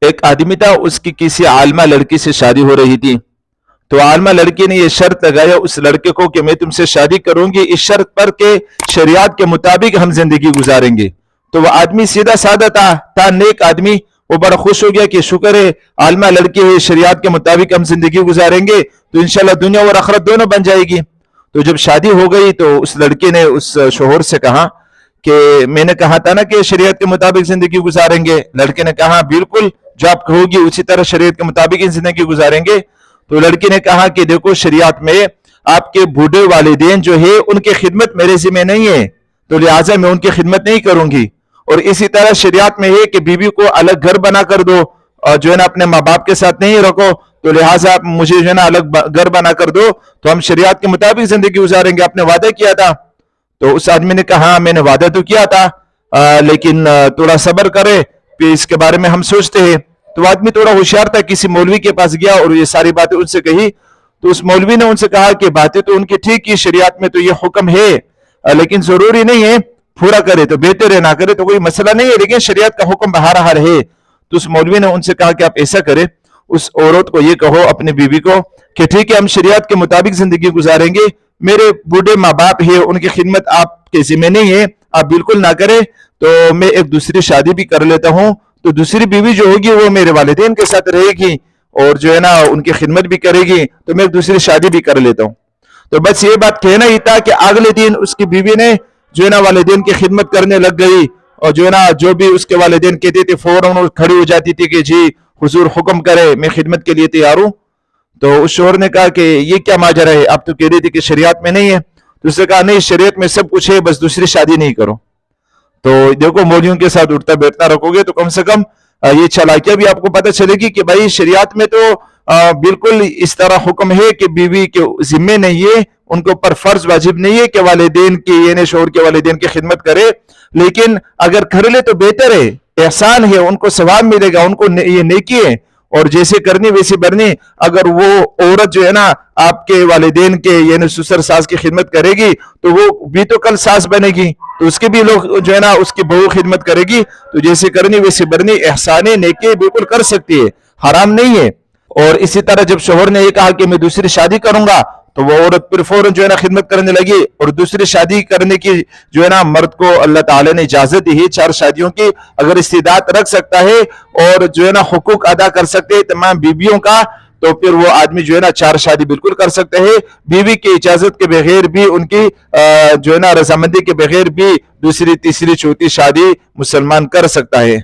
ایک آدمی تھا، اس کی کسی عالمہ لڑکی سے شادی ہو رہی تھی. تو عالمہ لڑکی نے یہ شرط لگایا اس لڑکے کو کہ میں تم سے شادی کروں گی اس شرط پر کہ شریعت کے مطابق ہم زندگی گزاریں گے. تو وہ آدمی سیدھا سادہ تھا نیک آدمی. وہ بڑا خوش ہو گیا کہ شکر ہے عالمہ لڑکی ہے، شریعت کے مطابق ہم زندگی گزاریں گے تو انشاءاللہ دنیا اور آخرت دونوں بن جائے گی. تو جب شادی ہو گئی تو اس لڑکے نے اس شوہر سے کہا کہ میں نے کہا تھا نا کہ شریعت کے مطابق زندگی گزاریں گے. لڑکے نے کہا بالکل جو آپ کہو گی اسی طرح شریعت کے مطابق زندگی گزاریں گے. تو لڑکی نے کہا کہ دیکھو شریعت میں آپ کے بوڑھے والدین جو ہے ان کی خدمت میرے ذمہ نہیں ہے، تو لہٰذا میں ان کی خدمت نہیں کروں گی. اور اسی طرح شریعت میں ہے کہ بیوی کو الگ گھر بنا کر دو اور جو ہے نا اپنے ماں باپ کے ساتھ نہیں رکھو، تو لہٰذا مجھے جو ہے نا الگ گھر بنا کر دو تو ہم شریعت کے مطابق زندگی گزاریں گے، آپ نے وعدہ کیا تھا. تو اس آدمی نے کہا میں نے وعدہ تو کیا تھا لیکن تھوڑا صبر کرے پھر اس کے بارے میں ہم سوچتے ہیں. تو آدمی تھوڑا ہوشیار تھا، کسی مولوی کے پاس گیا اور یہ ساری باتیں ان سے کہی. تو اس مولوی نے ان سے کہا کہ باتیں تو ان کی ٹھیک کی، شریعت میں تو یہ حکم ہے لیکن ضروری نہیں ہے پورا کرے تو بہتر ہے، نہ کرے تو کوئی مسئلہ نہیں ہے، لیکن شریعت کا حکم بہرحال ہے. تو اس مولوی نے ان سے کہا کہ آپ ایسا کرے اس عورت کو یہ کہو اپنی بیوی کو کہ ٹھیک ہے ہم شریعت کے مطابق زندگی گزاریں گے، میرے بوڑھے ماں باپ ہیں ان کی خدمت آپ کے ذمہ نہیں ہے، آپ بالکل نہ کرے، تو میں ایک دوسری شادی بھی کر لیتا ہوں تو دوسری بیوی جو ہوگی وہ میرے والدین کے ساتھ رہے گی اور جو ہے نا ان کی خدمت بھی کرے گی، تو میں ایک دوسری شادی بھی کر لیتا ہوں. تو بس یہ بات کہنا ہی تھا کہ اگلے دن اس کی بیوی نے جو ہے نا والدین کی خدمت کرنے لگ گئی اور جو ہے نا جو بھی اس کے والدین کہتے تھے فوراً کھڑی ہو جاتی تھی کہ جی حضور حکم کرے میں خدمت کے لیے تیار ہوں. تو اس شوہر نے کہا کہ یہ کیا ماجرا ہے، آپ تو کہہ رہی تھی کہ شریعت میں نہیں ہے. تو اس نے کہا نہیں شریعت میں سب کچھ ہے، بس دوسری شادی نہیں کرو. تو دیکھو مولویوں کے ساتھ اٹھتا بیٹھنا رکھو گے تو کم سے کم یہ چالاکیاں بھی آپ کو پتہ چلے گی کہ بھائی شریعت میں تو بالکل اس طرح حکم ہے کہ بیوی کے ذمہ نہیں ہے، ان کے اوپر فرض واجب نہیں ہے کہ والدین کی یعنی شوہر کے والدین کی خدمت کرے، لیکن اگر کر لے تو بہتر ہے، احسان ہے، ان کو ثواب ملے گا، ان کو یہ نیکی ہے اور جیسے کرنی ویسے برنی. اگر وہ عورت جو ہے نا آپ کے والدین کے یعنی سسر ساس کی خدمت کرے گی تو وہ بھی تو کل ساس بنے گی تو اس کے بھی لوگ جو ہے نا اس کی بہو خدمت کرے گی، تو جیسے کرنی ویسے برنی، احسان نیکی بالکل کر سکتی ہے، حرام نہیں ہے. اور اسی طرح جب شوہر نے یہ کہا کہ میں دوسری شادی کروں گا تو وہ عورت پھر فوراً جو ہے نا خدمت کرنے لگی. اور دوسری شادی کرنے کی جو ہے نا مرد کو اللہ تعالی نے اجازت دی ہے 4 شادیوں کی، اگر استعداد رکھ سکتا ہے اور جو ہے نا حقوق ادا کر سکتے ہیں تمام بیویوں کا تو پھر وہ آدمی جو ہے نا 4 شادی بالکل کر سکتے ہیں. بیوی کی اجازت کے بغیر بھی، ان کی جو ہے نا رضامندی کے بغیر بھی دوسری تیسری چوتھی شادی مسلمان کر سکتا ہے.